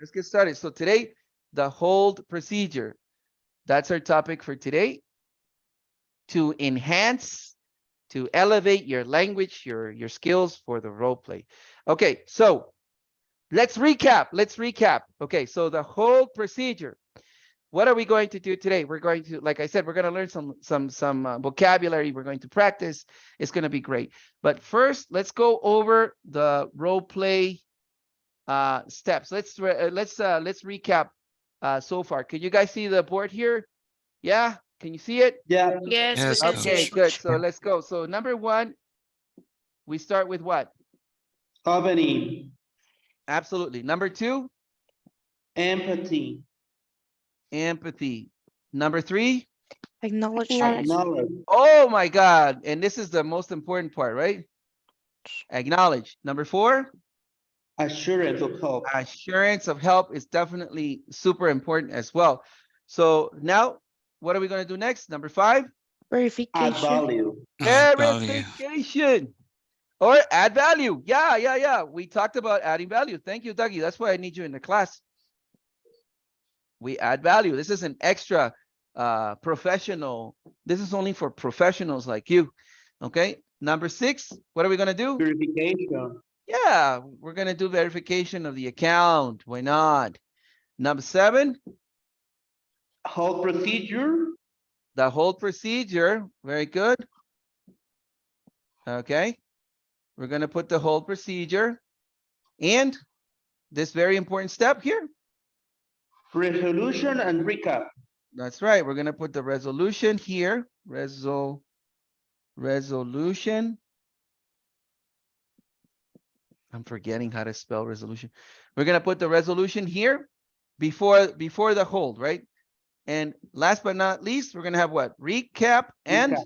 let's get started. So today, the hold procedure. That's our topic for today. To enhance, to elevate your language, your skills for the role play. Okay, so let's recap. Let's recap. Okay, so the hold procedure. What are we going to do today? We're going to, like I said, we're going to learn some vocabulary. We're going to practice. It's going to be great. But first, let's go over the role play steps. Let's recap so far. Can you guys see the board here? Yeah, can you see it? Yeah. Yes, we Yes, can Okay, see. coach. good. So let's go. So number one, we start with what? Opening. Absolutely. Number two, Empathy. empathy. Number three, Acknowledgement. Acknowledge. oh my God. And this is the most important part, right? Acknowledge. Number four, Assurance of help. assurance of help is definitely super important as well. So now, what are we going to do next? Number five, Add Verification. value. Add value. verification or add value. Yeah. We talked about adding value. Thank you, Dougie. That's why I need you in the class. We add value. This is an extra professional. This is only for professionals like you. Okay. Number six, what are we going to do? Verification. Yeah, we're going to do verification of the account. Why not? Number seven, Hold procedure. the whole procedure. Very good. Okay. We're going to put the whole procedure and this very important step here. Resolution and recap. That's right. We're going to put the resolution here. Resolution. I'm forgetting how to spell resolution. We're going to put the resolution here before the hold, right? And last but not least, we're going to have what? Recap and Recap.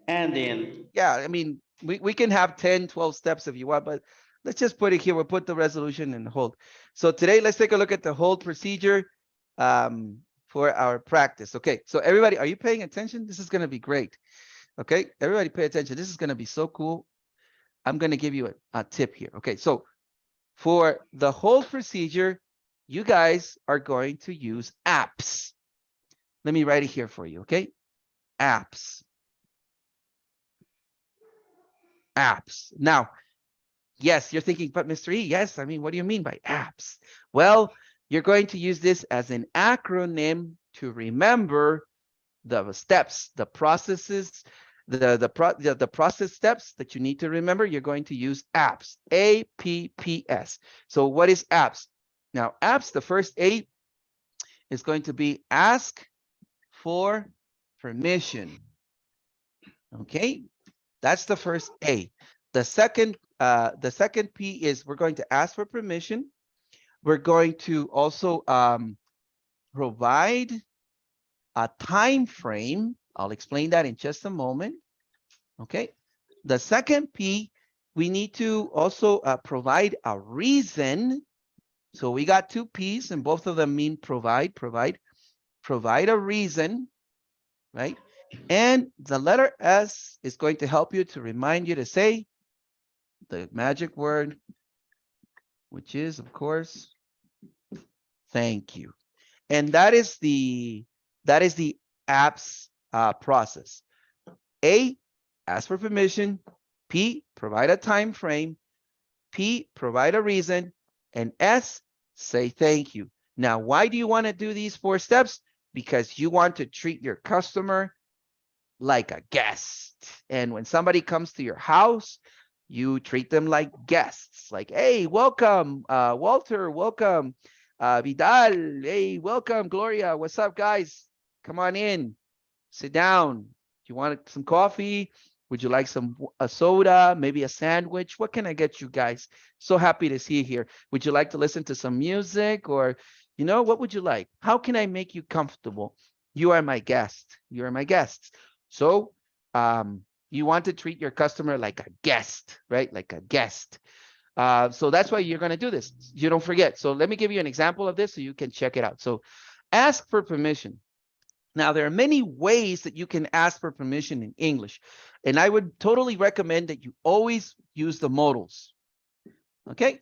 And then yeah, I mean, we can have 10, 12 steps if you want, but let's just put it here. We'll put the resolution and the hold. So today, let's take a look at the hold procedure for our practice. Okay, so everybody, are you paying attention? This is going to be great. Okay, everybody pay attention. This is going to be so cool. I'm going to give you a tip here. Okay, so for the hold procedure, you guys are going to use apps. Let me write it here for you, okay? Apps. Apps. Now, yes, you're thinking, but Mr. E, yes, I mean, what do you mean by apps? Well, you're going to use this as an acronym to remember the steps, the processes, the process steps that you need to remember. You're going to use apps, APPS. So what is apps? Now, apps, the first A is going to be ask for permission. Okay, that's the first A. The second P is we're going to ask for permission. We're going to also provide a time frame. I'll explain that in just a moment. Okay. The second P, we need to also provide a reason. So we got two P's and both of them mean provide a reason, right? And the letter S is going to help you to remind you to say the magic word, which is, of course, thank you. And that is the apps process. A, ask for permission. P, provide a time frame. P, provide a reason. And S, say thank you. Now, why do you want to do these 4 steps? Because you want to treat your customer like a guest. And when somebody comes to your house, you treat them like guests. Like, hey, welcome, Walter, welcome, Vidal, hey, welcome, Gloria, what's up, guys? Come on in, sit down. Do you want some coffee? Would you like a soda, maybe a sandwich? What can I get you guys? So happy to see you here. Would you like to listen to some music or, you know, what would you like? How can I make you comfortable? You are my guest. You are my guests. So you want to treat your customer like a guest, right? Like a guest. So that's why you're going to do this. You don't forget. So let me give you an example of this so you can check it out. So ask for permission. Now, there are many ways that you can ask for permission in English, and I would totally recommend that you always use the modals. Okay?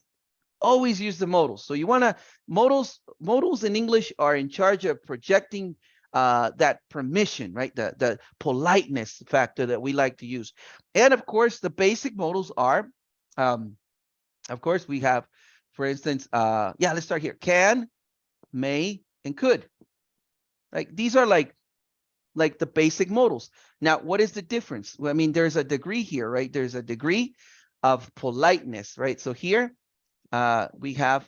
always use the modals. So you want to, modals in English are in charge of projecting that permission, right? The politeness factor that we like to use. And of course, the basic modals are, of course, we have, for instance, yeah, let's start here. Can, may, and could. Like these are like the basic modals. Now, what is the difference? Well, I mean, there's a degree here, right? There's a degree of politeness, right? So here we have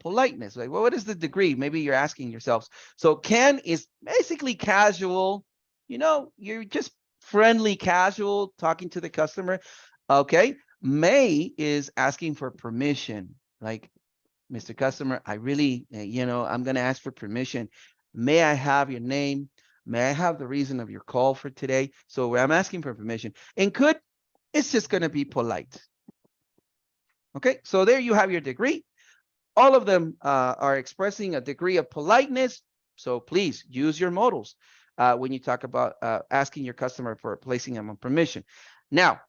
politeness, right? Well, what is the degree? Maybe you're asking yourselves. So can is basically casual, you know, you're just friendly, casual, talking to the customer. Okay. May is asking for permission, like, Mr. Customer, I really, you know, I'm going to ask for permission. May I have your name? May I have the reason of your call for today? So I'm asking for permission. And could, it's just going to be polite. Okay, so there you have your degree. All of them are expressing a degree of politeness. So please use your modals when you talk about asking your customer for placing them on permission. Now,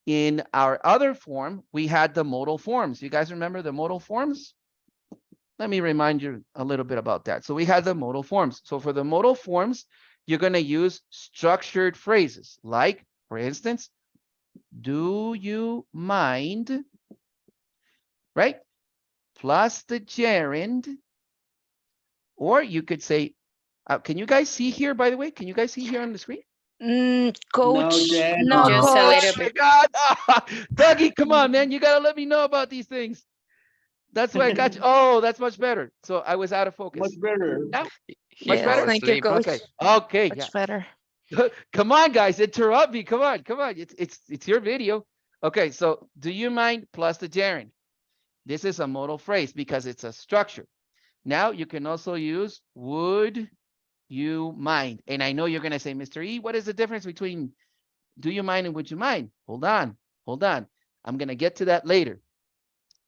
in our other form, we had the modal forms. You guys remember the modal forms? Let me remind you a little bit about that. So we had the modal forms. So for the modal forms, you're going to use structured phrases like, for instance, do you mind, right? Plus the gerund. Or you could say, can you guys see here, by the way? Can you guys see here on the screen? Coach, Jack. no, Just a coach. little bit. God. Dougie, come on, man. You got to let me know about these things. That's why I got you. Oh, that's much better. So I was out of focus. Much better. Yeah, He much Yes, better? fell thank you, asleep. coach. Okay. Okay. Much Yeah. better. Come on, guys. Interrupt me. Come on. Come on. It's your video. Okay. So do you mind plus the gerund? This is a modal phrase because it's a structure. Now you can also use would you mind? And I know you're going to say, Mr. E, what is the difference between do you mind and would you mind? Hold on. Hold on. I'm going to get to that later.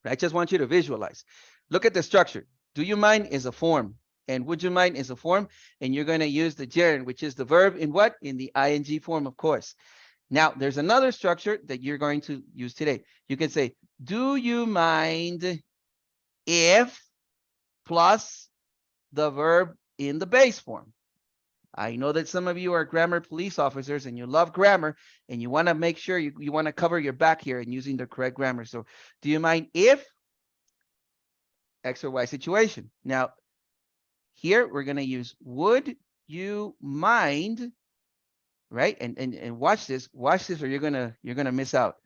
I just want you to visualize. Look at the structure. Do you mind is a form, and would you mind is a form, and you're going to use the gerund, which is the verb in what? In the ing form, of course. Now, there's another structure that you're going to use today. You can say, do you mind if plus the verb in the base form? I know that some of you are grammar police officers and you love grammar and you want to make sure you want to cover your back here and using the correct grammar. So do you mind if X or Y situation? Now, here we're going to use would you mind, right? And watch this or you're gonna miss out.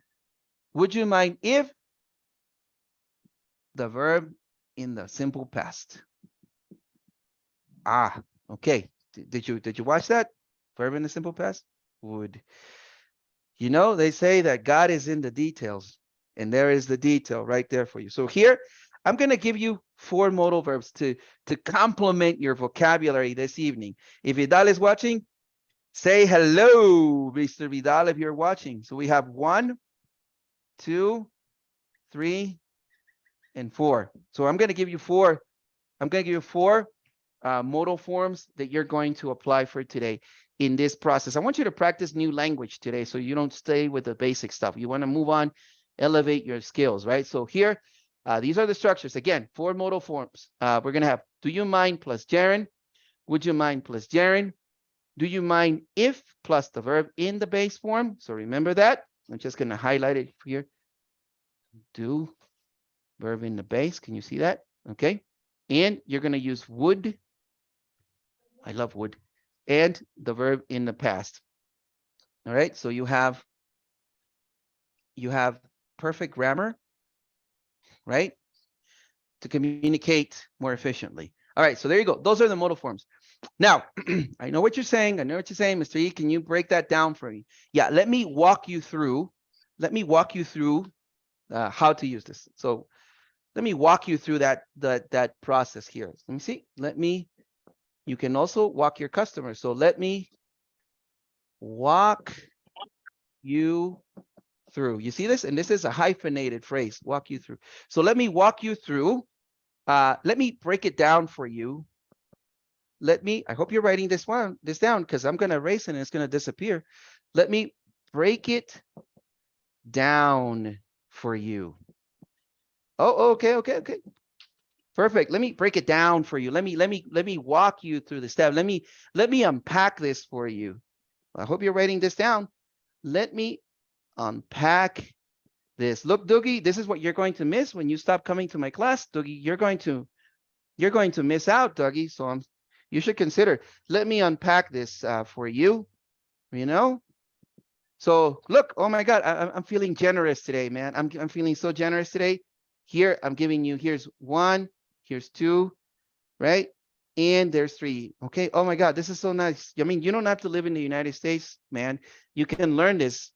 Would you mind if the verb in the simple past? Ah, okay. Did you watch that? Verb in the simple past? Would. You know, they say that God is in the details, and there is the detail right there for you. So here, I'm going to give you 4 modal verbs to complement your vocabulary this evening. If Vidal is watching, say hello, Mr. Vidal, if you're watching. So we have 1, 2, 3, and 4. So I'm going to give you 4. I'm going to give you 4 modal forms that you're going to apply for today in this process. I want you to practice new language today so you don't stay with the basic stuff. You want to move on, elevate your skills, right? So here, these are the structures. Again, 4 modal forms. We're going to have do you mind plus gerund, would you mind plus gerund, do you mind if plus the verb in the base form. So remember that. I'm just going to highlight it here. Do, verb in the base. Can you see that? Okay. And you're going to use would. I love would. And the verb in the past. All right. So you have perfect grammar, right? To communicate more efficiently. All right. So there you go. Those are the modal forms. Now, I know what you're saying. I know what you're saying, Mr. E. Can you break that down for me? Yeah. Let me walk you through. How to use this. So let me walk you through that process here. Let me see. You can also walk your customers. So let me walk you through. You see this? And this is a hyphenated phrase, walk you through. So let me walk you through. Let me break it down for you. I hope you're writing this down because I'm going to erase it and it's going to disappear. Let me break it down for you. Oh, okay. Perfect. Let me break it down for you. Let me walk you through the step. Let me unpack this for you. I hope you're writing this down. Let me unpack this. Look, Doogie, this is what you're going to miss when you stop coming to my class. Doogie, you're going to miss out, Dougie. So you should consider. Let me unpack this for you. You know. So look, oh my God, I'm feeling generous today, man. I'm feeling so generous today. Here, I'm giving you. Here's 1. Here's 2. Right? And there's 3. Okay. Oh my God, this is so nice. I mean, you don't have to live in the United States, man. You can learn this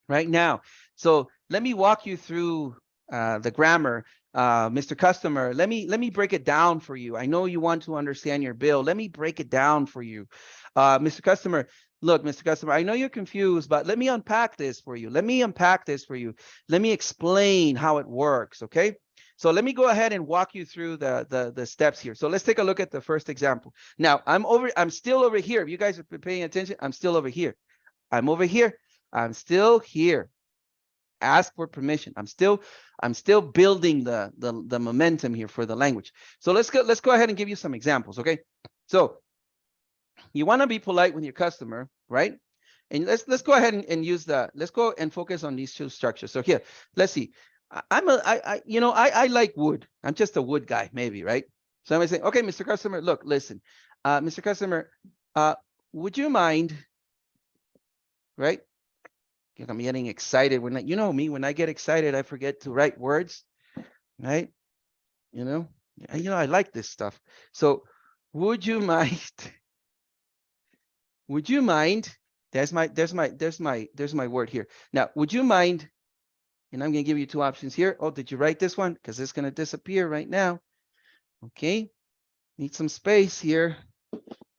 right now. So let me walk you through the grammar, Mr. Customer. Let me break it down for you. I know you want to understand your bill. Let me break it down for you, Mr. Customer. Look, Mr. Customer, I know you're confused, but let me unpack this for you. Let me unpack this for you. Let me explain how it works. Okay. So let me go ahead and walk you through the steps here. So let's take a look at the first example. Now I'm still over here. If you guys are paying attention, I'm still over here. I'm over here. I'm still here. Ask for permission. I'm still building the momentum here for the language. So let's go ahead and give you some examples. Okay. So you want to be polite with your customer, right? And let's go ahead and use let's go and focus on these 2 structures. So here, let's see. I like wood. I'm just a wood guy, maybe, right? So I'm gonna say, okay, Mr. Customer, look, listen, Mr. Customer, would you mind, right? I'm getting excited when you know me, when I get excited, I forget to write words, right? I like this stuff. So would you mind, would you mind, there's my word here. Now, would you mind, and I'm going to give you 2 options here. Oh, did you write this one? Because it's going to disappear right now. Okay. Need some space here.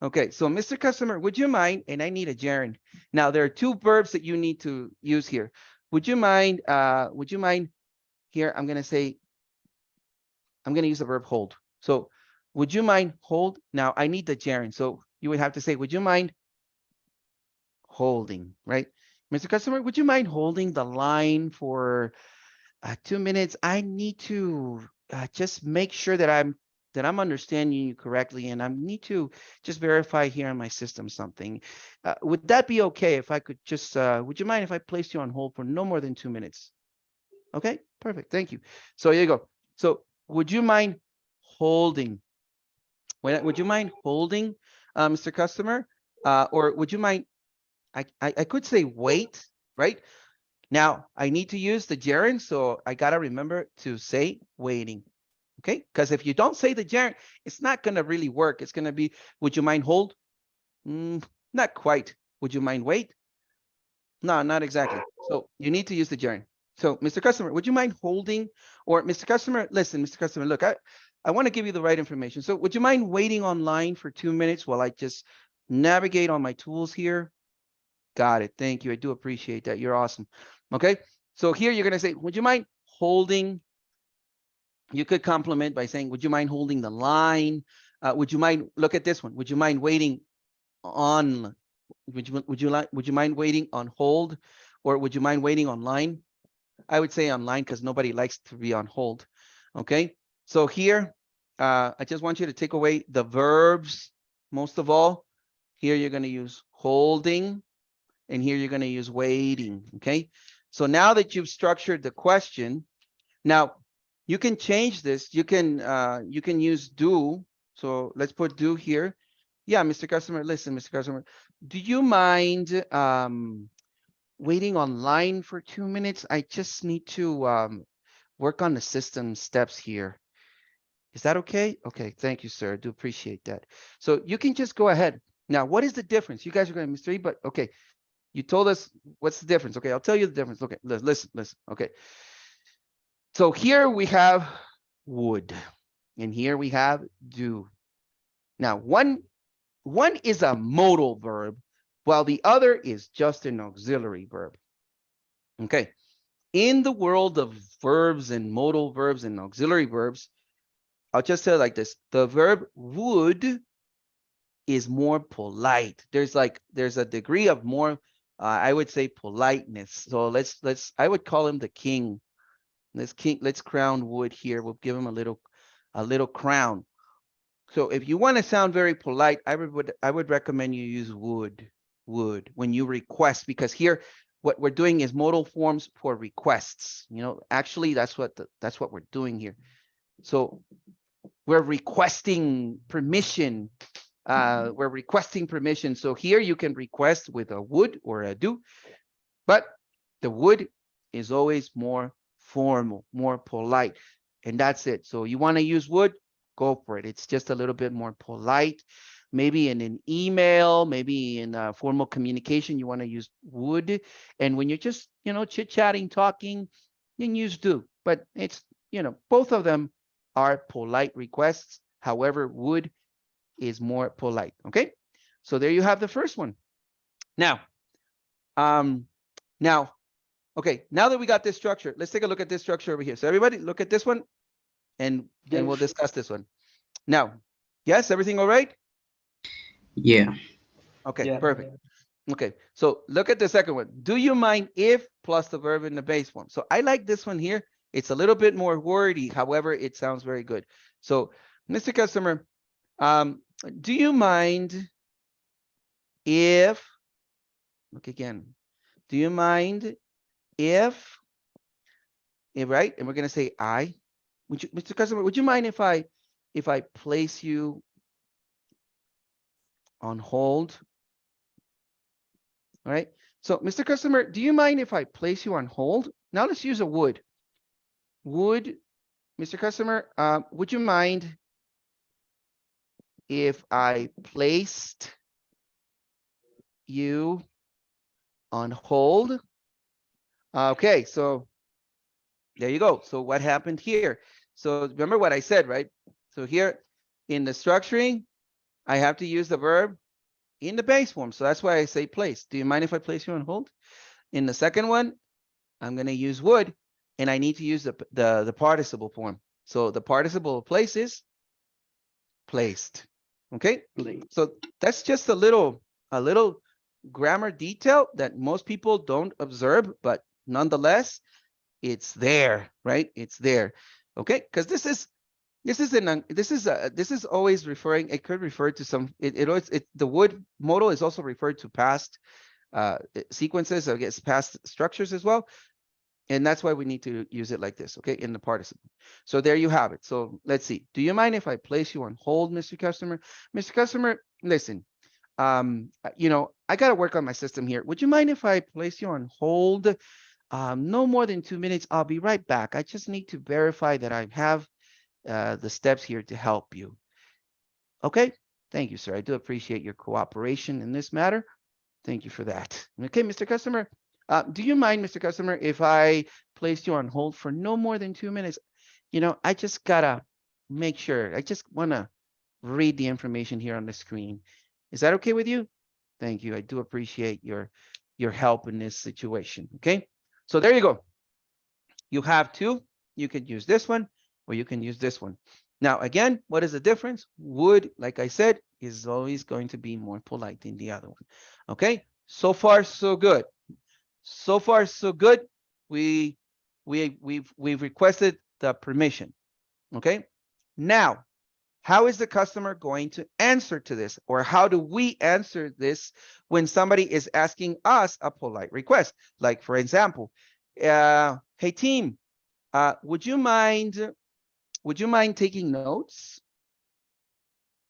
Okay. So Mr. Customer, would you mind, and I need a gerund. Now, there are 2 verbs that you need to use here. Would you mind here? I'm going to use the verb hold. So would you mind hold? Now I need the gerund. So you would have to say, would you mind holding, right? Mr. Customer, would you mind holding the line for 2 minutes? I need to just make sure that I'm understanding you correctly, and I need to just verify here on my system something. Would that be okay if I could just, would you mind if I placed you on hold for no more than 2 minutes? Okay, perfect. Thank you. So here you go. So would you mind holding? Would you mind holding, Mr. Customer? Or would you mind, I could say wait, right? Now I need to use the gerund, so I gotta remember to say waiting. Okay, because if you don't say the gerund, it's not gonna really work. It's gonna be, would you mind hold? Not quite. Would you mind wait? No, not exactly. So you need to use the gerund. So, Mr. Customer, would you mind holding? Or Mr. Customer, listen, Mr. Customer, look, I want to give you the right information. So would you mind waiting online for 2 minutes while I just navigate on my tools here? Got it. Thank you. I do appreciate that. You're awesome. Okay. So here you're going to say, would you mind holding? You could compliment by saying, would you mind holding the line? Would you mind, look at this one. Would you mind waiting on, would you mind waiting on hold? Or would you mind waiting online? I would say online because nobody likes to be on hold. Okay. So here, I just want you to take away the verbs. Most of all, here you're going to use holding, and here you're going to use waiting. Okay. So now that you've structured the question, now you can change this. You can use do. So let's put do here. Yeah, Mr. Customer, listen, Mr. Customer, do you mind waiting online for 2 minutes? I just need to work on the system steps here. Is that okay? Okay, thank you, sir. I do appreciate that. So you can just go ahead. Now, what is the difference? You guys are going to mystery, but okay. You told us what's the difference. Okay, I'll tell you the difference. Okay, listen. Okay. So here we have would, and here we have do. Now, one is a modal verb, while the other is just an auxiliary verb. Okay. In the world of verbs and modal verbs and auxiliary verbs, I'll just say it like this. The verb would is more polite. There's a degree of more, I would say, politeness. So I would call him the king Let's crown Wood here. We'll give him a little crown. So if you want to sound very polite, I would recommend you use would when you request, because here what we're doing is modal forms for requests. Actually that's what we're doing here. So we're requesting permission. So here you can request with a would or a do, but the would is always more formal, more polite, and that's it. So you want to use would, go for it. It's just a little bit more polite. Maybe in an email, maybe in a formal communication, you want to use would. And when you're just, chit-chatting, talking, you can use do. But it's, both of them are polite requests. However, would is more polite. Okay. So there you have the first one. Now, okay, now that we got this structure, let's take a look at this structure over here. So everybody look at this one and we'll discuss this one. Now, yes, everything all right? Yeah. Okay, Yeah. perfect. Okay, so look at the second one. Do you mind if plus the verb in the base form? So I like this one here. It's a little bit more wordy. However, it sounds very good. So, Mr. Customer, do you mind if, look again, do you mind if, right? And we're going to say I. Mr. Customer, would you mind if I place you on hold? All right. So, Mr. Customer, do you mind if I place you on hold? Now let's use a would. Would, Mr. Customer, would you mind if I placed you on hold? Okay, so there you go. So what happened here? So remember what I said, right? So here in the structuring, I have to use the verb in the base form. So that's why I say place. Do you mind if I place you on hold? In the second one, I'm going to use would, and I need to use the participle form. So the participle of place is placed. Okay. So that's just a little grammar detail that most people don't observe, but nonetheless, it's there, right? It's there. Okay. Because this is always referring, it could refer to some, the would modal is also referred to past sequences, I guess past structures as well. And that's why we need to use it like this, okay, in the participle. So there you have it. So let's see. Do you mind if I place you on hold, Mr. Customer? Mr. Customer, listen, I got to work on my system here. Would you mind if I place you on hold? No more than 2 minutes. I'll be right back. I just need to verify that I have the steps here to help you. Okay. Thank you, sir. I do appreciate your cooperation in this matter. Thank you for that. Okay, Mr. Customer. Do you mind, Mr. Customer, if I place you on hold for no more than 2 minutes? I just gotta make sure. I just want to read the information here on the screen. Is that okay with you? Thank you. I do appreciate your help in this situation. Okay. So there you go. You have two. You can use this one or you can use this one. Now, again, what is the difference? Would, like I said, is always going to be more polite than the other one. Okay. So far, so good. So far, so good. We've requested the permission. Okay. Now, how is the customer going to answer to this? Or how do we answer this when somebody is asking us a polite request? Like, for example, hey team, would you mind taking notes?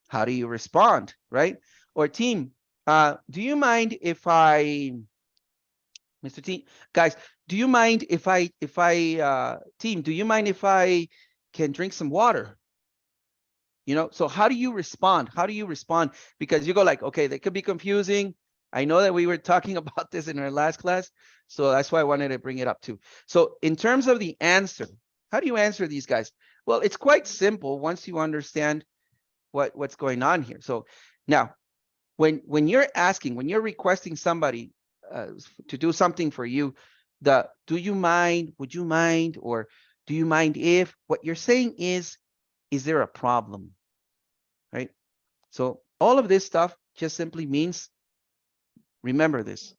How do you respond, right? Or team, do you mind if Mr. Team, guys, do you mind if team, do you mind if I can drink some water? So how do you respond? How do you respond? Because you go like, okay, that could be confusing. I know that we were talking about this in our last class, so that's why I wanted to bring it up too. So in terms of the answer, how do you answer these guys? Well, it's quite simple once you understand what's going on here. So now, when you're requesting somebody to do something for you, do you mind, would you mind, or do you mind if, what you're saying is there a problem, right? So all of this stuff just simply means, remember this,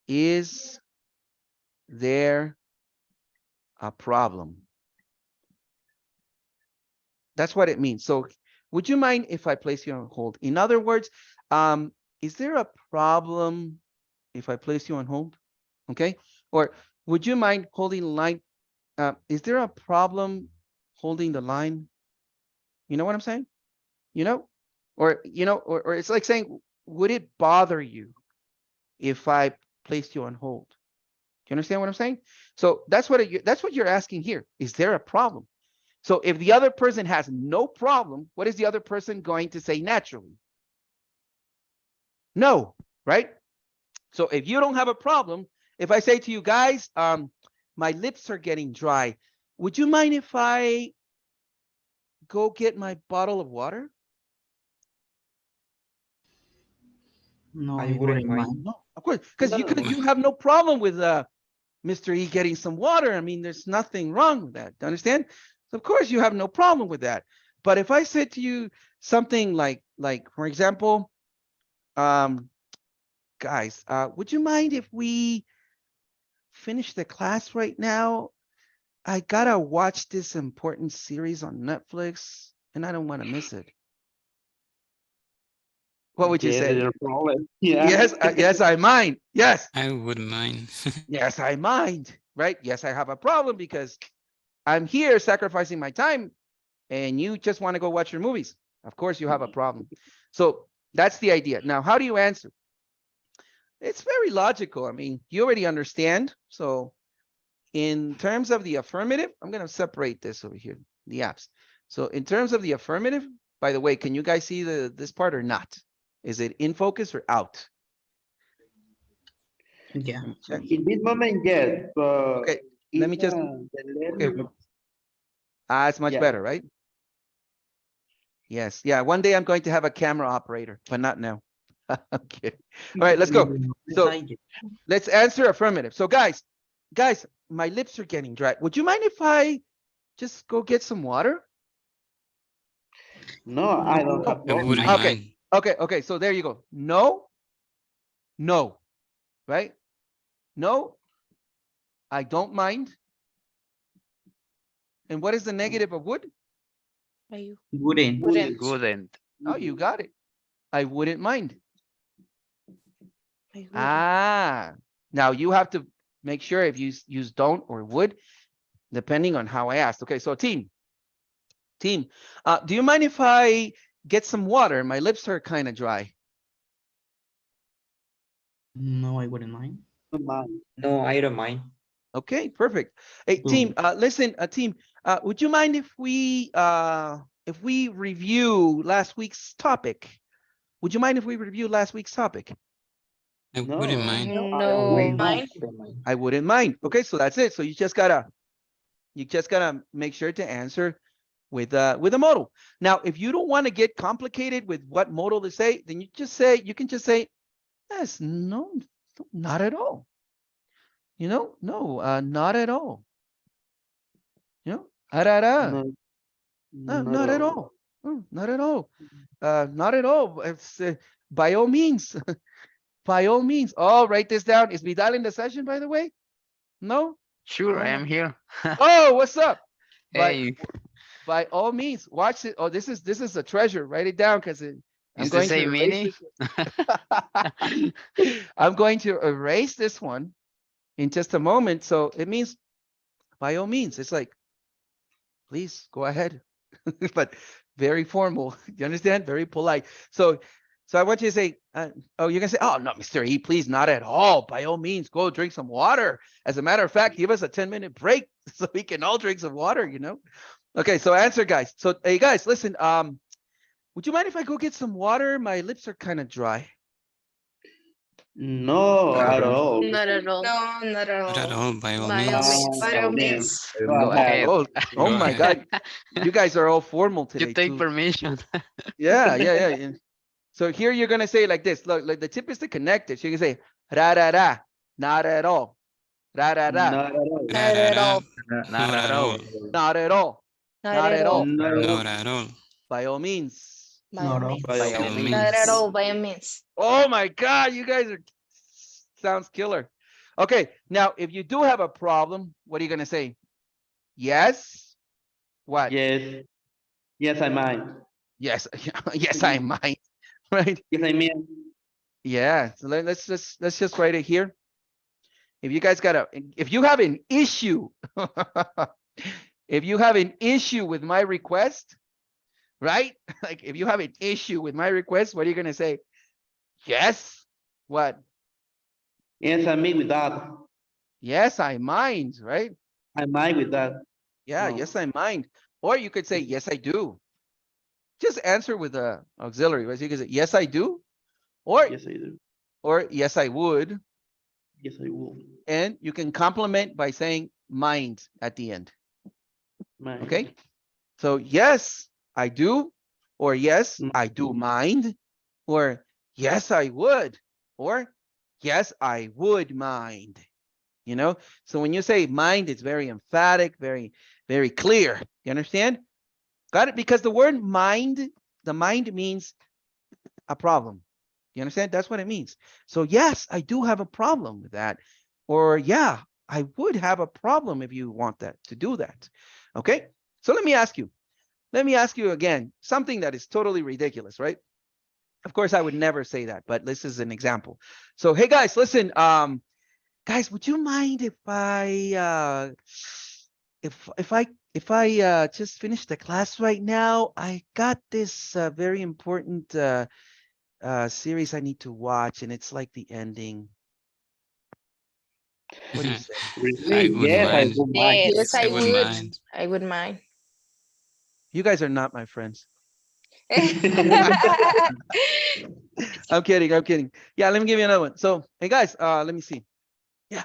is there a problem. That's what it means. So would you mind if I place you on hold? In other words, is there a problem if I place you on hold? Okay. Or would you mind holding the line? Is there a problem holding the line? You know what I'm saying? You know, or it's like saying, would it bother you if I placed you on hold? Do you understand what I'm saying? So that's what you're asking here. Is there a problem? So if the other person has no problem, what is the other person going to say naturally? No, right? So if you don't have a problem, if I say to you guys, my lips are getting dry, would you mind if I go get my bottle of water? No, I I wouldn't wouldn't mind. mind. No, of course, because No. you have no problem with Mr. E getting some water. I mean, there's nothing wrong with that. Do you understand? So of course you have no problem with that. But if I said to you something like for example, guys, would you mind if we finish the class right now? I gotta watch this important series on Netflix and I don't want to miss it. What would you Yes, say? there's a problem. Yeah. Yes, yes, I mind. Yes, I wouldn't mind. yes, I mind. Right? Yes, I have a problem because I'm here sacrificing my time and you just want to go watch your movies. Of course, you have a problem. So that's the idea. Now, how do you answer? It's very logical. I mean, you already understand. So in terms of the affirmative, I'm going to separate this over here, the apps. So in terms of the affirmative, by the way, can you guys see this part or not? Is it in focus or out? Yeah. Let me check. In this moment, yes, but Okay, let me just, the okay. letter- It's much Yeah. better, right? Yes. Yeah. One day I'm going to have a camera operator, but not now. Okay. All right, let's go. So let's answer affirmative. So guys, my lips are getting dry. Would you mind if I just go get some water? No, I don't have I problem. wouldn't Okay. mind. Okay. So there you go. No, no, right? No, I don't mind. And what is the negative of would? I Wouldn't. wouldn't. Wouldn't. Oh, you got it. I wouldn't mind. I wouldn't. Ah, now you have to make sure if you use don't or would, depending on how I asked. Okay, so team, do you mind if I get some water? My lips are kind of dry. No, I wouldn't mind. No, I don't mind. Okay, perfect. Hey, Boom. team, listen, team, would you mind if we review last week's topic? Would you mind if we review last week's topic? I wouldn't mind. No, Wouldn't mine. mind. I wouldn't mind. Okay, so that's it. So you just gotta make sure to answer with a modal. Now, if you don't want to get complicated with what modal to say, then you can just say, yes, no, not at all. You know, no, not at all. You know, arara. No, not at all. Oh, not at all. Not at all. It's by all means. By all means. Oh, write this down. Is Vidal in the session, by the way? No? Sure, I am here. Oh, what's up? Hey, By all means, watch it. Oh, this is a treasure. Write it down because I'm is going this to a mini? I'm going to erase this one in just a moment. So it means by all means. It's like, please go ahead. But very formal. You understand? Very polite. So I want you to say, oh, you're gonna say, oh no, Mr. E, please, not at all. By all means, go drink some water. As a matter of fact, give us a 10-minute break so we can all drink some water, you know? Okay, so answer, guys. So hey guys, listen, would you mind if I go get some water? My lips are kind of dry. No, at all. Not at all. No, not at Not at all. all, by all By all means. means. By all Go means. Go ahead. ahead. Oh Go my ahead. God. You guys are all formal today You take too. permission. Yeah. So here you're gonna say like this. Look, like the tip is to connect it. So you can say ra ra ra, not at all. Ra ra ra, Not at all. Not at all. Not at all. not at all. Not at all. Not at all. Not at all. By all means. By all Not all. means. By all By all means. Not at means. all. By all means. Oh my God, you guys are sounds killer. Okay, now if you do have a problem, what are you gonna say? Yes. What? Yes. Yes, I might. Yes. Yes, I might. Right. Yes, I mean. Yeah. So let's just write it here. If you guys if you have an issue, if you have an issue with my request, right? Like if you have an issue with my request, what are you going to say? Yes. What? Yes, I mean with that. Yes, I mind, right? I might with that. Yeah, No. yes, I mind. Or you could say, yes, I do. Just answer with the auxiliary, right? So you can say, yes, I do. Or, Yes, I do. or yes, I would. Yes, I will. And you can complement by saying mind at the end. Mind. Okay. So yes, I do. Or yes, Mm. I do mind. Or yes, I would. Or yes, I would mind. You know, so when you say mind, it's very emphatic, very, very clear. You understand? Got it? Because the word mind, the mind means a problem. You understand? That's what it means. So yes, I do have a problem with that. Or yeah, I would have a problem if you want that to do that. Okay. So let me ask you again, something that is totally ridiculous, right? Of course, I would never say that, but this is an example. So, hey guys, listen, guys, would you mind if I just finish the class right now? I got this very important series I need to watch, and it's like the ending. What do you say? I would Yes, I mind. will mind. Yes, I I would would. mind. I would mind. You guys are not my friends. I'm kidding. I'm kidding. Yeah, let me give you another one. So, hey guys, let me see. Yeah.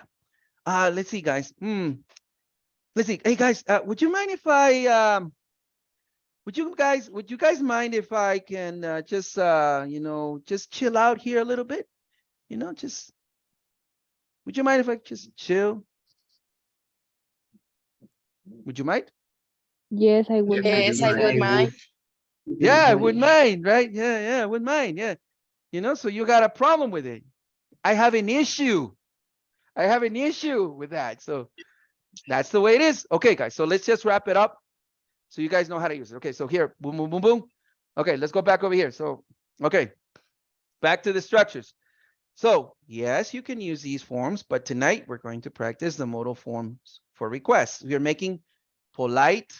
Let's see, guys. Let's see. Hey guys, would you mind if I would you guys mind if I can just just chill out here a little bit? You know, just would you mind if I just chill? Would you mind? Yes, I would mind. Yes, I would mind. Yeah, I wouldn't mind, right? Yeah, I wouldn't mind. Yeah. You know, so you got a problem with it. I have an issue. I have an issue with that. So that's the way it is. Okay, guys. So let's just wrap it up so you guys know how to use it. Okay, so here, boom, boom, boom, boom. Okay, let's go back over here. So, okay, back to the structures. So, yes, you can use these forms, but tonight we're going to practice the modal forms for requests. We are making polite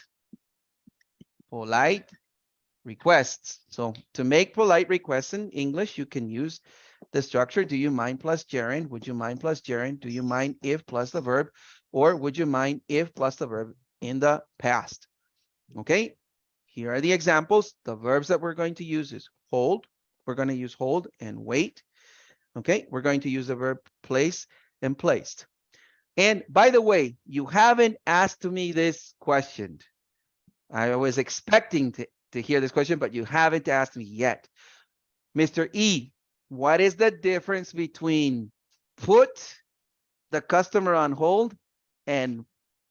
requests. So to make polite requests in English, you can use the structure, do you mind plus gerund, would you mind plus gerund, do you mind if plus the verb, or would you mind if plus the verb in the past. Okay, here are the examples. The verbs that we're going to use is hold. We're going to use hold and wait. Okay, we're going to use the verb place and placed. And by the way, you haven't asked me this question. I was expecting to hear this question, but you haven't asked me yet. Mr. E, what is the difference between put the customer on hold and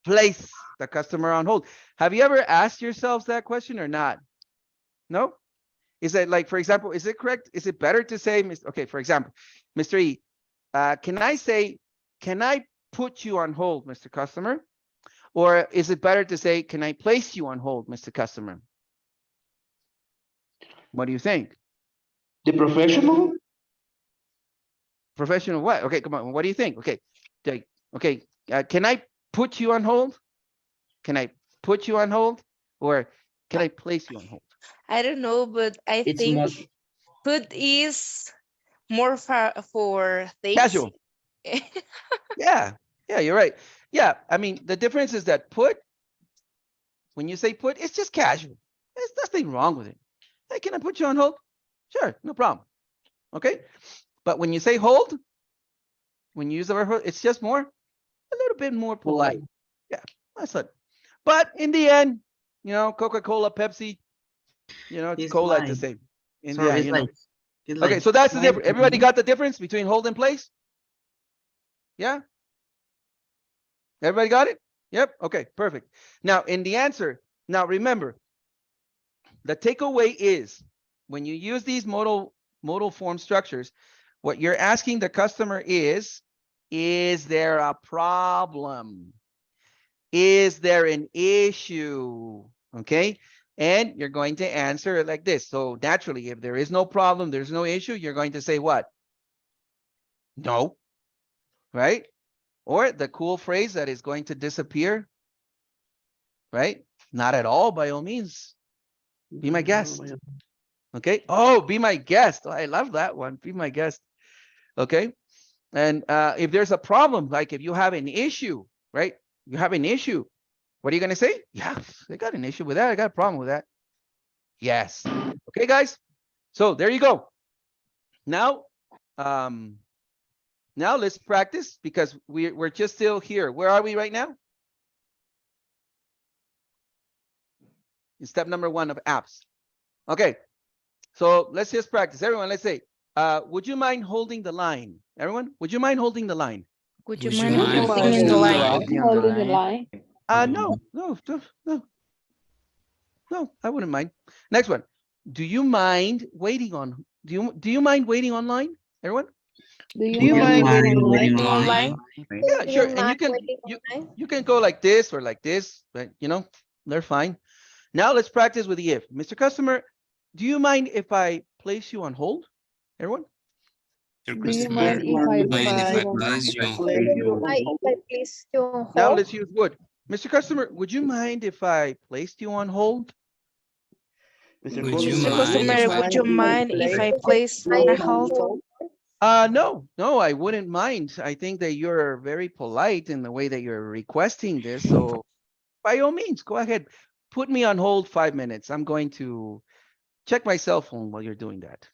place the customer on hold? Have you ever asked yourselves that question or not? No? Is it like, for example, is it correct? Is it better to say, okay, for example, Mr. E, can I put you on hold, Mr. Customer? Or is it better to say, can I place you on hold, Mr. Customer? What do you think? The professional? Professional what? Okay, come on. What do you think? Okay. Okay. Can I put you on hold? Can I put you on hold? Or can I place you on hold? I don't know, but I It's think more put is more for things. Casual. Yeah. Yeah, you're right. Yeah. I mean, the difference is that put, when you say put, it's just casual. There's nothing wrong with it. Hey, can I put you on hold? Sure, no problem. Okay. But when you say hold, when you use the verb hold, it's just more, a little bit more polite. Yeah, that's it. But in the end, you know, Coca-Cola, Pepsi, you know, it's It's cola at the like, same. And sorry, yeah, it's you know. like, it's Okay, like so that's the try difference. to Everybody be- got the difference between hold and place? Yeah? Everybody got it? Yep. Okay, perfect. Now, in the answer, now remember, the takeaway is when you use these modal form structures, what you're asking the customer is there a problem? Is there an issue? Okay. And you're going to answer it like this. So naturally, if there is no problem, there's no issue, you're going to say what? No, right? Or the cool phrase that is going to disappear, right? Not at all, by all means. Be my guest. Okay. Oh, be my guest. Oh, I love that one. Be my guest. Okay. And if there's a problem, like if you have an issue, right? You have an issue. What are you going to say? Yeah, I got an issue with that. I got a problem with that. Yes. Okay, guys. So there you go. Now, now let's practice because we're just still here. Where are we right now? In step number 1 of apps. Okay. So let's just practice. Everyone, let's say, would you mind holding the line? Everyone, would you mind holding the line? Would you Would you mind mind holding in the holding the line? line? Holding the line. No, I wouldn't mind. Next one. Do you mind waiting on? Do you mind waiting online? Everyone? Do Do you mind waiting on Waiting Waiting online? Yeah, sure. And you can go like this or like this, but you know, they're fine. Now let's practice with the if. Mr. Customer, do you mind if I place you on hold? Everyone? Your Do you customer, mind if I mind if I place place you on hold? Now let's use would. Mr. Customer, would you mind if I placed you on hold? Would you Mr. mind Customer, if I would you mind if I place a hold? No, I wouldn't mind. I think that you're very polite in the way that you're requesting this. So by all means, go ahead. Put me on hold 5 minutes. I'm going to check my cell phone while you're doing that.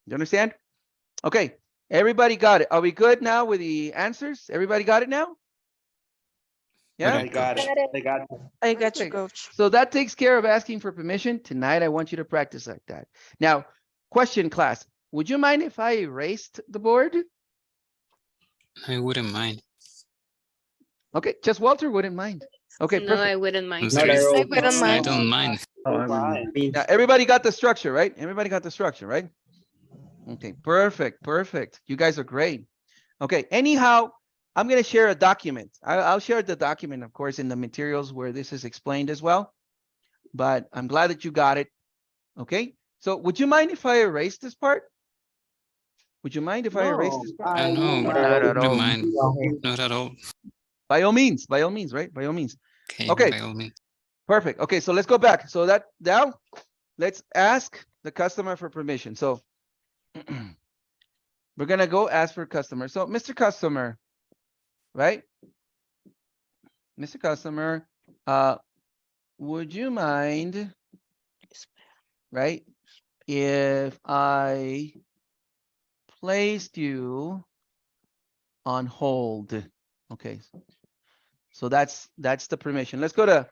You understand? Okay, everybody got it. Are we good now with the answers? Everybody got it now? Yeah? I got it. I got it. I got you, Perfect. coach. So that takes care of asking for permission. Tonight, I want you to practice like that. Now, question class. Would you mind if I erased the board? I wouldn't mind. Okay, just Walter wouldn't mind. Okay, perfect. I wouldn't mind. Not at all. I wouldn't I mind. don't mind. Fine. Now, everybody got the structure, right? Everybody got the structure, right? Okay, perfect, perfect. You guys are great. Okay, anyhow, I'm going to share a document. I'll share the document, of course, in the materials where this is explained as well. But I'm glad that you got it. Okay, so would you mind if I erase this part? Would you mind if I erase this part? I know. Not at Wouldn't all. mind. Not at all. By all means, right? By all means. Okay, Okay. by all means. Perfect. Okay, so let's go back. So that now, let's ask the customer for permission. So we're gonna go ask for customer. So Mr. Customer, right? Mr. Customer, would you mind, right, if I placed you on hold? Okay, so that's the permission. Let's go to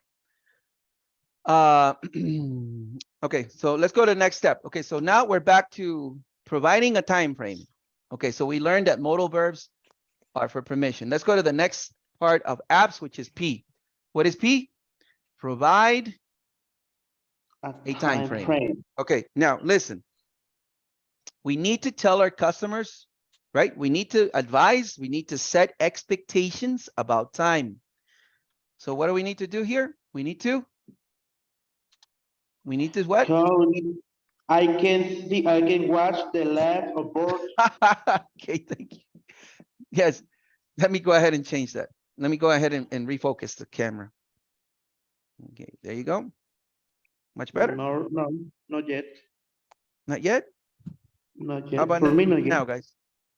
okay, so let's go to the next step. Okay, so now we're back to providing a time frame. Okay, so we learned that modal verbs are for permission. Let's go to the next part of apps, which is P. What is P? Provide a time frame. Okay, now listen. We need to tell our customers, right? We need to advise, we need to set expectations about time. So what do we need to do here? We need to what? So I can see, I can watch the left of board. Okay, thank you. Yes, let me go ahead and change that. Let me go ahead and refocus the camera. Okay, there you go. Much better? No, not yet. Not yet? Not How yet. about For me, not now, yet. guys?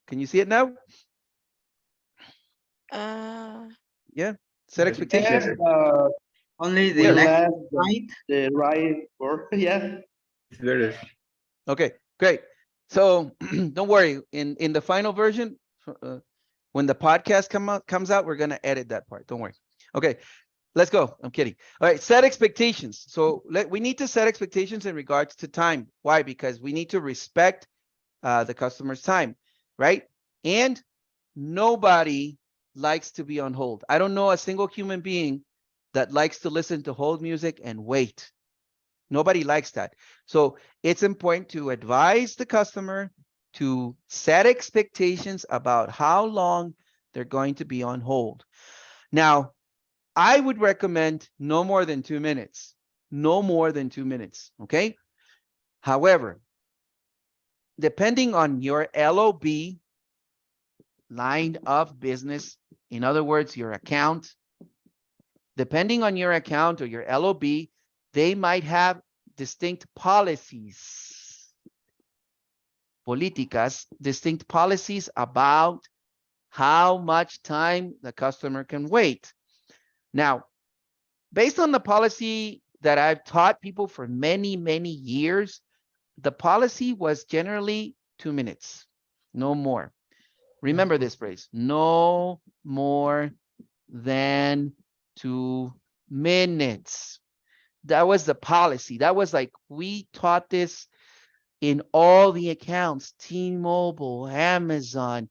Can you see it now? Yeah, set expectations. Yes, Only the the left, right. the right board. Yeah. It's better. Okay, great. So don't worry. In the final version, when the podcast comes out, we're gonna edit that part. Don't worry. Okay, let's go. I'm kidding. All right, set expectations. So we need to set expectations in regards to time. Why? Because we need to respect the customer's time, right? And nobody likes to be on hold. I don't know a single human being that likes to listen to hold music and wait. Nobody likes that. So it's important to advise the customer to set expectations about how long they're going to be on hold. Now, I would recommend no more than 2 minutes. No more than 2 minutes, okay? However, depending on your LOB, line of business, in other words, your account, depending on your account or your LOB, they might have distinct policies, políticas, distinct policies about how much time the customer can wait. Now, based on the policy that I've taught people for many, many years, the policy was generally 2 minutes, no more. Remember this phrase, no more than 2 minutes. That was the policy. That was like, we taught this in all the accounts, T-Mobile, Amazon,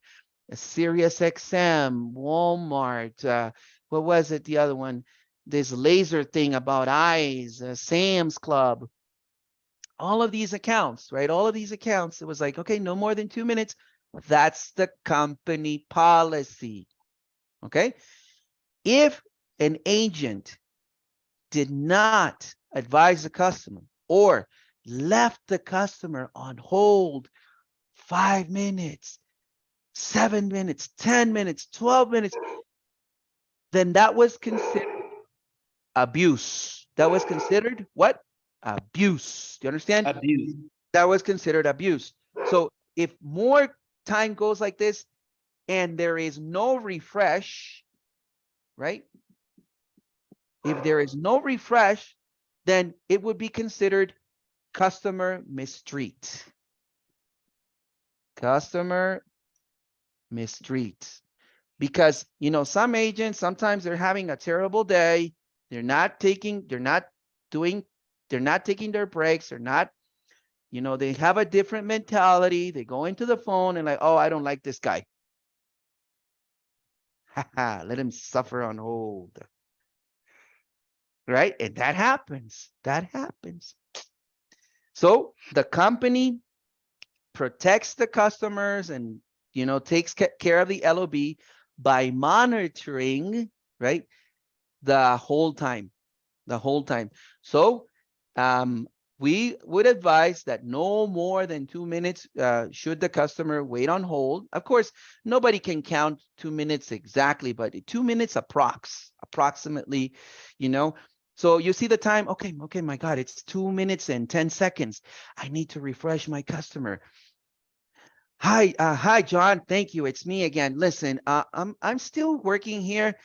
SiriusXM, Walmart, what was it, the other one? This laser thing about eyes, Sam's Club, all of these accounts, right? All of these accounts, it was like, okay, no more than 2 minutes. That's the company policy, okay? If an agent did not advise the customer or left the customer on hold 5 minutes, 7 minutes, 10 minutes, 12 minutes, then that was considered abuse. That was considered what? Abuse. Do you understand? Abuse. That was considered abuse. So if more time goes like this and there is no refresh, right? If there is no refresh, then it would be considered customer mistreat. Customer mistreat. Because, you know, some agents, sometimes they're having a terrible day. They're not taking their breaks. They're not, you know, they have a different mentality. They go into the phone and like, oh, I don't like this guy. Let him suffer on hold. Right? And that happens. That happens. So the company protects the customers and, you know, takes care of the LOB by monitoring, right, the whole time. So we would advise that no more than 2 minutes should the customer wait on hold. Of course, nobody can count 2 minutes exactly, but 2 minutes approximately, you know. So you see the time, okay, my God, it's 2 minutes and 10 seconds. I need to refresh my customer. Hi, John. Thank you. It's me again. Listen, I'm still working here.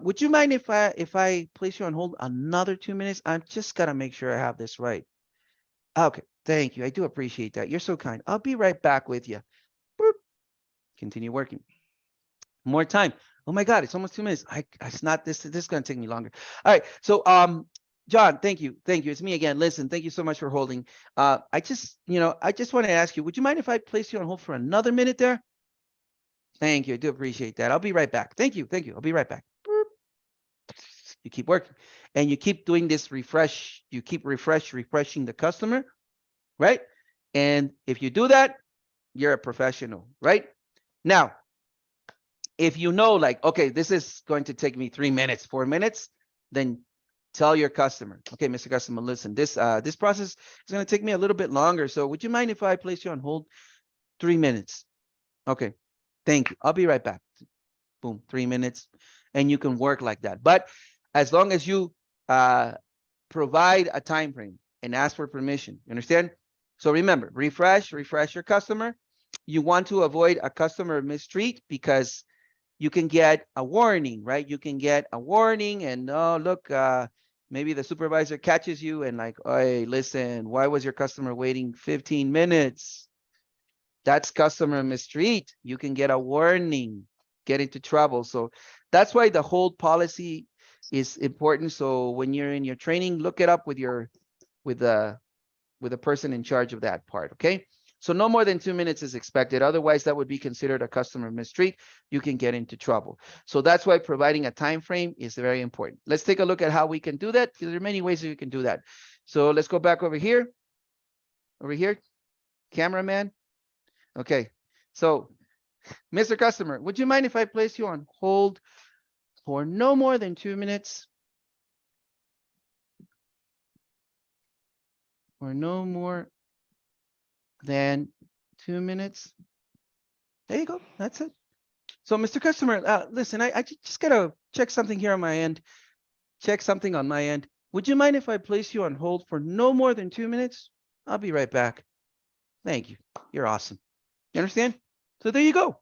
Would you mind if I place you on hold another 2 minutes? I'm just gotta make sure I have this right. Okay, thank you. I do appreciate that. You're so kind. I'll be right back with you. Boop. Continue working. More time. Oh my God, it's almost 2 minutes. It's not this. This is gonna take me longer. All right. So John, thank you. It's me again. Listen, thank you so much for holding. I just want to ask you, would you mind if I place you on hold for another minute there? Thank you. I do appreciate that. I'll be right back. Thank you. I'll be right back. Boop. You keep working and you keep doing this refresh. You keep refreshing the customer, right? And if you do that, you're a professional, right? Now, if you know, like, okay, this is going to take me 3 minutes, 4 minutes, then tell your customer, okay, Mr. Customer, listen, this process is going to take me a little bit longer. So would you mind if I place you on hold 3 minutes? Okay, thank you. I'll be right back. Boom, 3 minutes. And you can work like that. But as long as you provide a time frame and ask for permission, you understand? So remember, refresh your customer. You want to avoid a customer mistreat because you can get a warning, right? You can get a warning and, oh, look, maybe the supervisor catches you and like, hey, listen, why was your customer waiting 15 minutes? That's customer mistreat. You can get a warning, get into trouble. So that's why the hold policy is important. So when you're in your training, look it up with the person in charge of that part, okay? So no more than 2 minutes is expected. Otherwise, that would be considered a customer mistreat. You can get into trouble. So that's why providing a time frame is very important. Let's take a look at how we can do that. There are many ways that you can do that. So let's go back over here. Cameraman. Okay. So, Mr. Customer, would you mind if I place you on hold for no more than 2 minutes. Or no more than 2 minutes. There you go. That's it. So, Mr. Customer, listen, I just gotta check something here on my end. Check something on my end. Would you mind if I place you on hold for no more than 2 minutes? I'll be right back. Thank you. You're awesome. You understand? So there you go.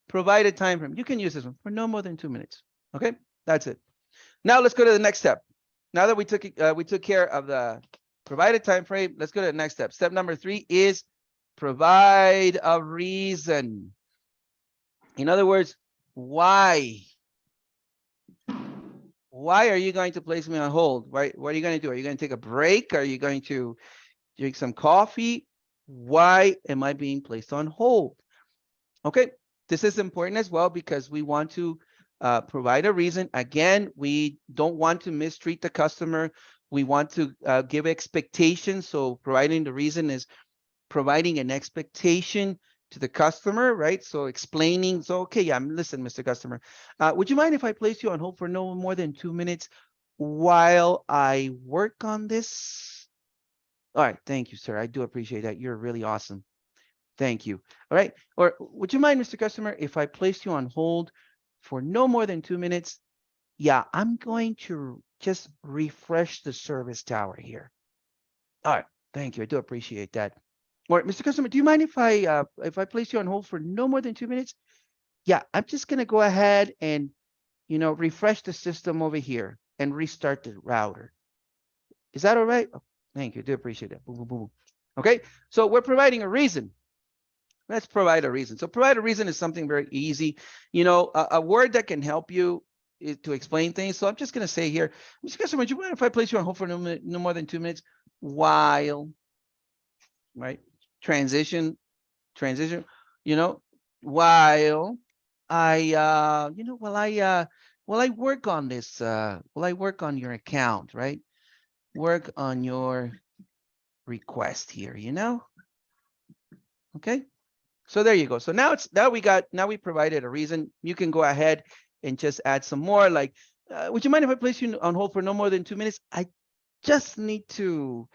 Provided time frame. You can use this one for no more than 2 minutes. Okay, that's it. Now let's go to the next step. Now that we took care of the provided time frame, let's go to the next step. Step number 3 is provide a reason. In other words, why? Why are you going to place me on hold? Right? What are you going to do? Are you going to take a break? Are you going to drink some coffee? Why am I being placed on hold? Okay, this is important as well because we want to provide a reason. Again, we don't want to mistreat the customer. We want to give expectations. So providing the reason is providing an expectation to the customer, right? So explaining, so, okay, yeah, listen, Mr. Customer, would you mind if I place you on hold for no more than 2 minutes while I work on this? All right, thank you, sir. I do appreciate that. You're really awesome. Thank you. All right. Or would you mind, Mr. Customer, if I place you on hold for no more than 2 minutes? Yeah, I'm going to just refresh the service tower here. All right. Thank you. I do appreciate that. Or Mr. Customer, do you mind if I place you on hold for no more than 2 minutes? Yeah, I'm just going to go ahead and, refresh the system over here and restart the router. Is that all right? Oh, thank you. I do appreciate that. Boom, boom, boom. Okay. So we're providing a reason. Let's provide a reason. So provide a reason is something very easy. A word that can help you to explain things. So I'm just going to say here, Mr. Customer, would you mind if I place you on hold for no more than 2 minutes while, right? Transition, while I, while I work on this, while I work on your account, right? Work on your request here, okay? So there you go. So now we provided a reason. You can go ahead and just add some more, like, would you mind if I place you on hold for no more than 2 minutes? I just need to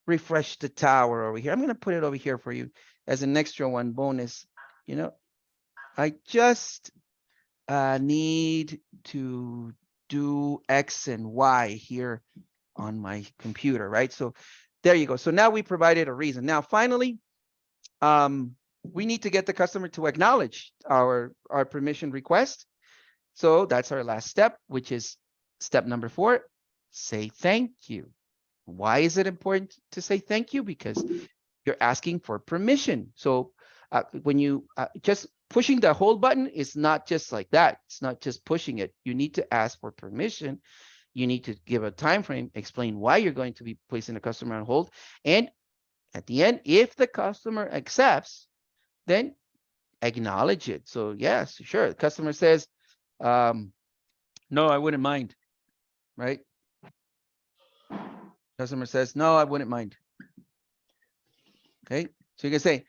refresh the tower over here. I'm going to put it over here for you as an extra one bonus. I just need to do X and Y here on my computer, right? So there you go. So now we provided a reason. Now, finally, we need to get the customer to acknowledge our permission request. So that's our last step, which is step number 4, say thank you. Why is it important to say thank you? Because you're asking for permission. So when you just pushing the hold button is not just like that. It's not just pushing it. You need to ask for permission. You need to give a time frame, explain why you're going to be placing the customer on hold. And at the end, if the customer accepts, then acknowledge it. So yes, sure. The customer says, no, I wouldn't mind, right? Customer says, no, I wouldn't mind. Okay, so you can say,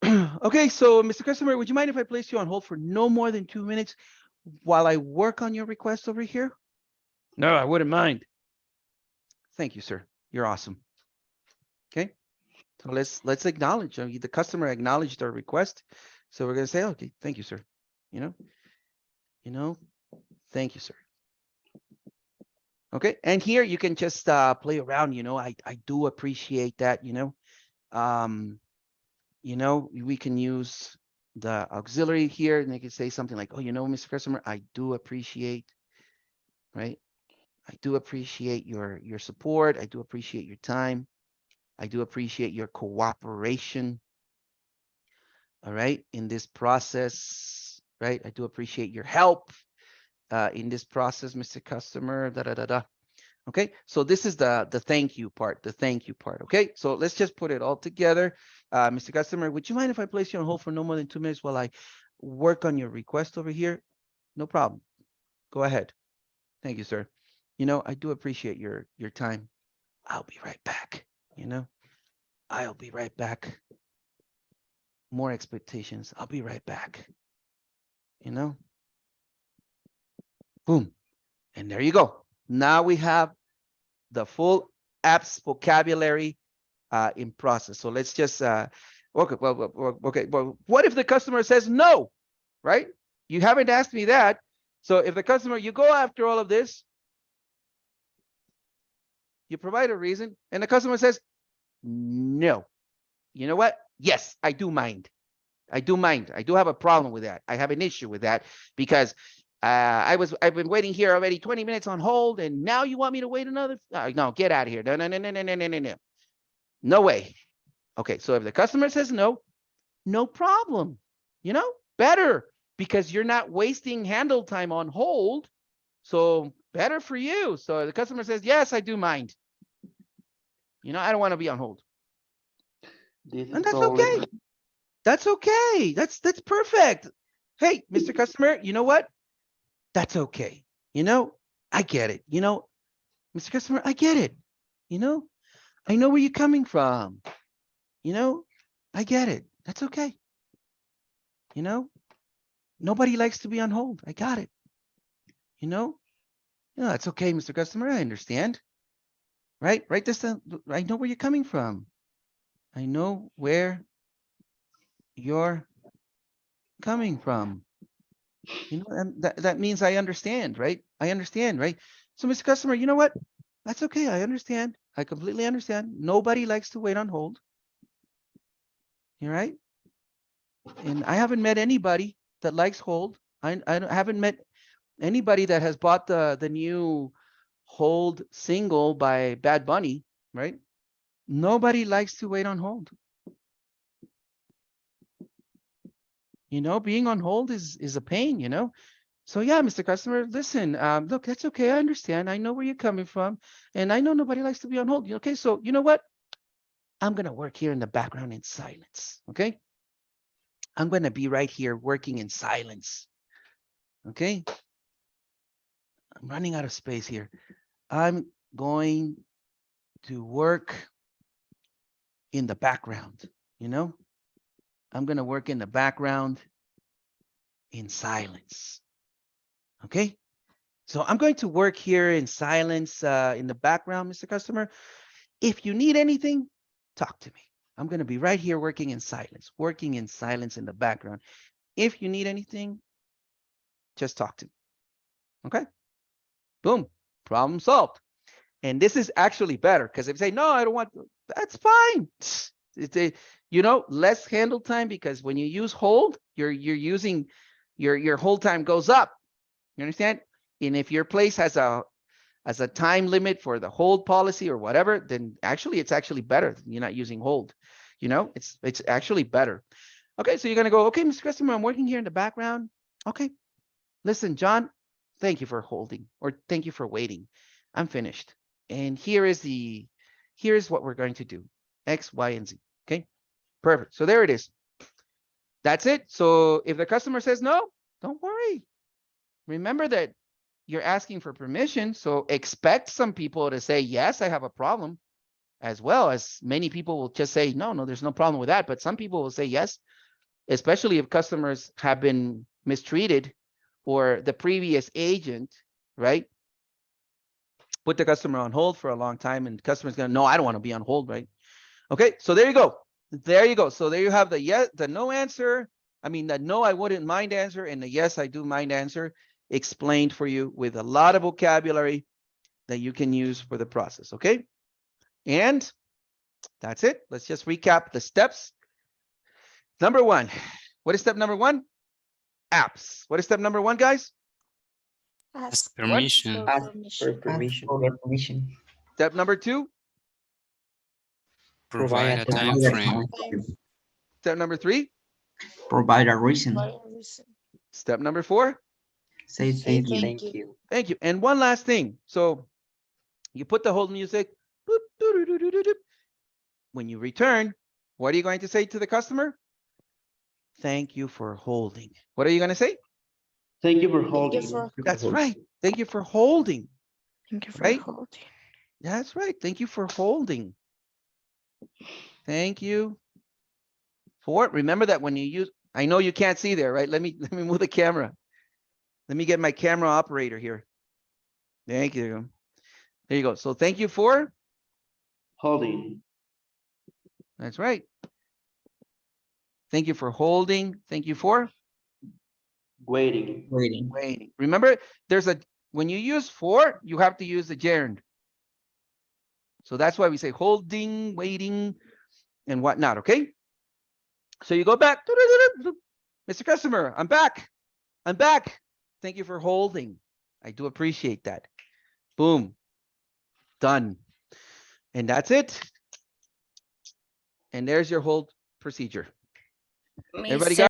okay, so Mr. Customer, would you mind if I place you on hold for no more than 2 minutes while I work on your request over here? No, I wouldn't mind. Thank you, sir. You're awesome. Okay, so let's acknowledge. The customer acknowledged our request. So we're going to say, okay, thank you, sir. Thank you, sir. Okay, and here you can just play around. I do appreciate that. We can use the auxiliary here, and they can say something like, oh, Mr. Customer, I do appreciate, right? I do appreciate your support. I do appreciate your time. I do appreciate your cooperation. All right, in this process, right? I do appreciate your help in this process, Mr. Customer. Okay, so this is the thank you part. The thank you part. Okay, so let's just put it all together. Mr. Customer, would you mind if I place you on hold for no more than 2 minutes while I work on your request over here? No problem. Go ahead. Thank you, sir. I do appreciate your time. I'll be right back. I'll be right back. More expectations. I'll be right back. Boom. And there you go. Now we have the full apps vocabulary in process. So let's just, okay, well, what if the customer says no, right? You haven't asked me that. So if the customer, you go after all of this, you provide a reason, and the customer says, no. You know what? Yes, I do mind. I do mind. I do have a problem with that. I have an issue with that because I've been waiting here already 20 minutes on hold, and now you want me to wait another? No, get out of here. No. No way. Okay, so if the customer says no, no problem. You know, better because you're not wasting handle time on hold. So better for you. So the customer says, yes, I do mind. You know, I don't want to be on hold. And that's okay. That's okay. That's perfect. Hey, Mr. Customer, you know what? That's okay. You know, I get it. You know, Mr. Customer, I get it. You know, I know where you're coming from. You know, I get it. That's okay. You know, nobody likes to be on hold. I got it. You know, that's okay, Mr. Customer. I understand. Right? Write this down. I know where you're coming from. I know where you're coming from. You know, and that means I understand, right? I understand, right? So, Mr. Customer, you know what? That's okay. I understand. I completely understand. Nobody likes to wait on hold. You're right. And I haven't met anybody that likes hold. I haven't met anybody that has bought the new Hold single by Bad Bunny, right? Nobody likes to wait on hold. You know, being on hold is a pain, you know? So yeah, Mr. Customer, listen, look, that's okay. I understand. I know where you're coming from. And I know nobody likes to be on hold. Okay, so you know what? I'm going to work here in the background in silence, okay? I'm going to be right here working in silence, okay? I'm running out of space here. I'm going to work in the background, you know? I'm going to work in the background in silence, okay? So I'm going to work here in silence in the background, Mr. Customer. If you need anything, talk to me. I'm going to be right here working in silence in the background. If you need anything, just talk to me. Okay? Boom. Problem solved. And this is actually better because if you say, no, I don't want, that's fine. It's a, you know, less handle time because when you use hold, you're using your hold time goes up. You understand? And if your place has a time limit for the hold policy or whatever, then actually it's actually better. You're not using hold. You know, it's actually better. Okay, so you're gonna go, okay, Mr. Customer, I'm working here in the background. Okay, listen, John, thank you for holding or thank you for waiting. I'm finished. And here's what we're going to do. X, Y, and Z. Okay, perfect. So there it is. That's it. So if the customer says no, don't worry. Remember that you're asking for permission. So expect some people to say, yes, I have a problem, as well as many people will just say, no, there's no problem with that. But some people will say yes, especially if customers have been mistreated or the previous agent, right, put the customer on hold for a long time and the customer's gonna, no, I don't want to be on hold, right? Okay, so there you go. There you go. So there you have the yes, the no answer. I mean, the no, I wouldn't mind answer and the yes, I do mind answer explained for you with a lot of vocabulary that you can use for the process, okay? And that's it. Let's just recap the steps. Number one, what is step number one? Apps. What is step number one, guys? Ask permission. Ask for permission. Step number two. Provide a time frame. Step number three. Provide a reason. Step number four. Say thank you. Thank you. Thank you. And one last thing. So you put the hold music. Boop, doo, doo, doo, doo, doo. When you return, what are you going to say to the customer? Thank you for holding. What are you going to say? Thank you for holding. That's right. Thank you for holding. Thank you for Right? holding. That's right. Thank you for holding. Thank you for, remember that when you use, I know you can't see there, right? Let me move the camera. Let me get my camera operator here. Thank you. There you go. So thank you for. Holding. That's right. Thank you for holding. Thank you for Waiting. Waiting. waiting. Remember, when you use for, you have to use the gerund. So that's why we say holding, waiting, and whatnot, okay? So you go back. Mr. Customer, I'm back. I'm back. Thank you for holding. I do appreciate that. Boom. Done. And that's it. And there's your hold procedure. Everybody got